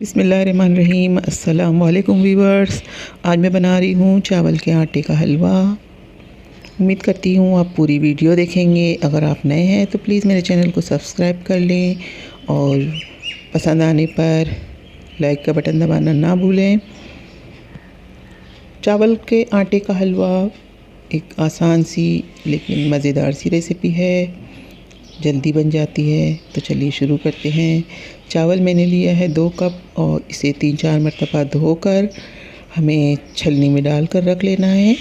बिस्मिल्लाहिर्रहमानिर्रहीम। अस्सलाम वालेकुम वीवर्स। आज मैं बना रही हूँ चावल के आटे का हलवा। उम्मीद करती हूँ आप पूरी वीडियो देखेंगे। अगर आप नए हैं तो प्लीज़ मेरे चैनल को सब्सक्राइब कर लें और पसंद आने पर लाइक का बटन दबाना ना भूलें। चावल के आटे का हलवा एक आसान सी लेकिन मज़ेदार सी रेसिपी है, जल्दी बन जाती है। तो चलिए शुरू करते हैं। चावल मैंने लिया है 2 कप और इसे 3-4 मरतबा धोकर हमें छलनी में डालकर रख लेना है।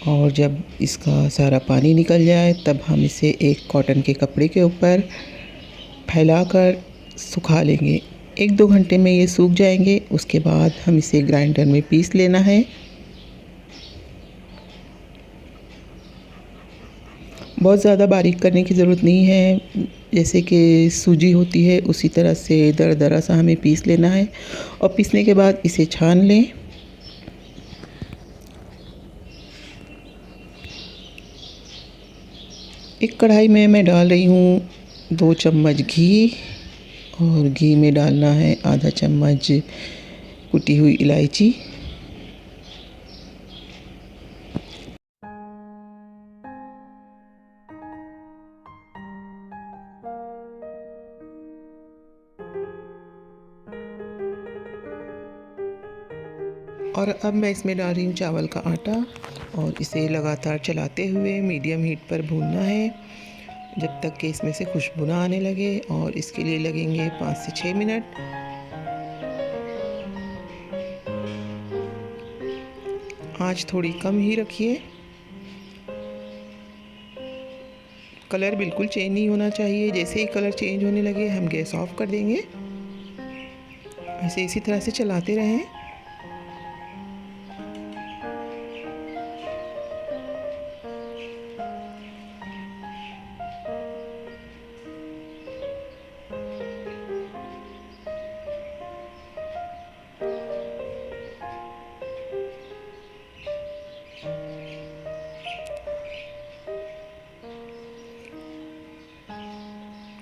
और जब इसका सारा पानी निकल जाए तब हम इसे एक कॉटन के कपड़े के ऊपर फैलाकर सुखा लेंगे। 1-2 घंटे में ये सूख जाएंगे। उसके बाद हम इसे ग्राइंडर में पीस लेना है। बहुत ज़्यादा बारीक करने की ज़रूरत नहीं है, जैसे कि सूजी होती है उसी तरह से दरदरा सा हमें पीस लेना है। और पीसने के बाद इसे छान लें। एक कढ़ाई में मैं डाल रही हूँ 2 चम्मच घी और घी में डालना है आधा चम्मच कुटी हुई इलायची। और अब मैं इसमें डाल रही हूँ चावल का आटा और इसे लगातार चलाते हुए मीडियम हीट पर भूनना है जब तक कि इसमें से खुशबू ना आने लगे। और इसके लिए लगेंगे 5 से 6 मिनट। आंच थोड़ी कम ही रखिए। कलर बिल्कुल चेंज नहीं होना चाहिए। जैसे ही कलर चेंज होने लगे हम गैस ऑफ कर देंगे। ऐसे इसी तरह से चलाते रहें।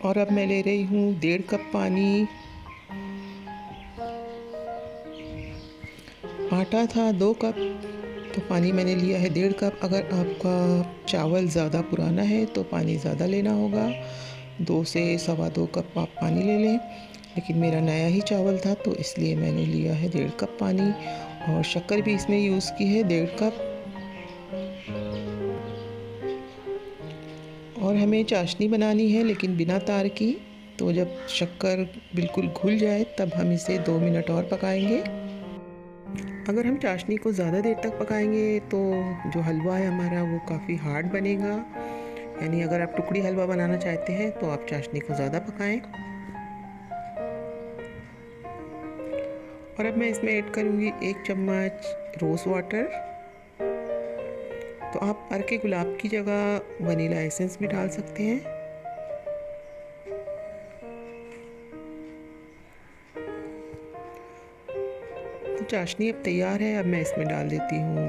और अब मैं ले रही हूँ 1.5 कप पानी। आटा था 2 कप तो पानी मैंने लिया है 1.5 कप। अगर आपका चावल ज़्यादा पुराना है तो पानी ज़्यादा लेना होगा, 2 से सवा 2 कप आप पानी ले लें। लेकिन मेरा नया ही चावल था तो इसलिए मैंने लिया है 1.5 कप पानी। और शक्कर भी इसमें यूज़ की है 1.5 कप। और हमें चाशनी बनानी है लेकिन बिना तार की। तो जब शक्कर बिल्कुल घुल जाए तब हम इसे 2 मिनट और पकाएंगे। अगर हम चाशनी को ज़्यादा देर तक पकाएंगे तो जो हलवा है हमारा वो काफ़ी हार्ड बनेगा। यानी अगर आप टुकड़ी हलवा बनाना चाहते हैं तो आप चाशनी को ज़्यादा पकाएं। और अब मैं इसमें ऐड करूँगी 1 चम्मच रोज़ वाटर। तो आप अर्के गुलाब की जगह वनीला एसेंस भी डाल सकते हैं। तो चाशनी अब तैयार है। अब मैं इसमें डाल देती हूँ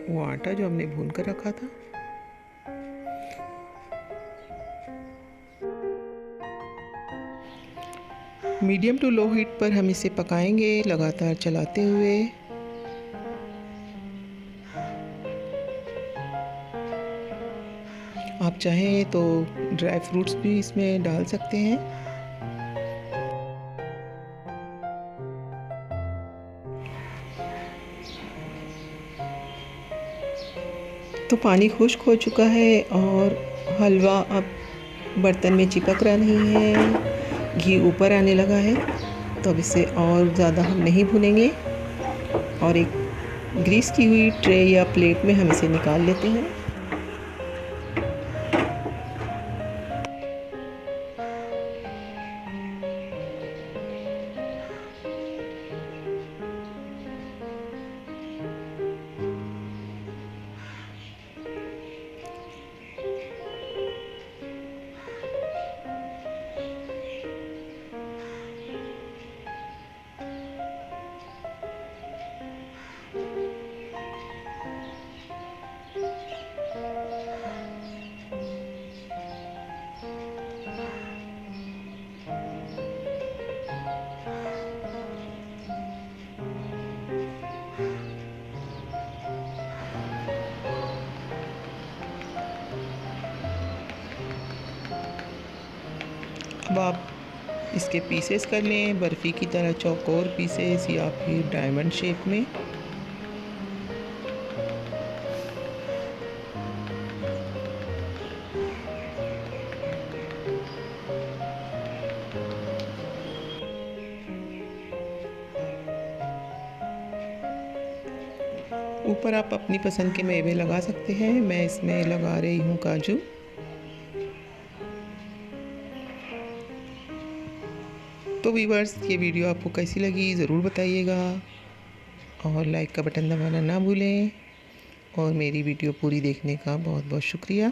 वो आटा जो हमने भून कर रखा था। मीडियम टू लो हीट पर हम इसे पकाएंगे लगातार चलाते हुए। आप चाहें तो ड्राई फ्रूट्स भी इसमें डाल सकते हैं। तो पानी खुश्क हो चुका है और हलवा अब बर्तन में चिपक रहा नहीं है, घी ऊपर आने लगा है। तो अब इसे और ज़्यादा हम नहीं भूनेंगे और एक ग्रीस की हुई ट्रे या प्लेट में हम इसे निकाल लेते हैं। अब आप इसके पीसेस कर लें, बर्फ़ी की तरह चौकोर पीसेस या फिर डायमंड शेप में। ऊपर आप अपनी पसंद के मेवे लगा सकते हैं। मैं इसमें लगा रही हूँ काजू। तो व्यूअर्स, ये वीडियो आपको कैसी लगी ज़रूर बताइएगा और लाइक का बटन दबाना ना भूलें। और मेरी वीडियो पूरी देखने का बहुत बहुत शुक्रिया।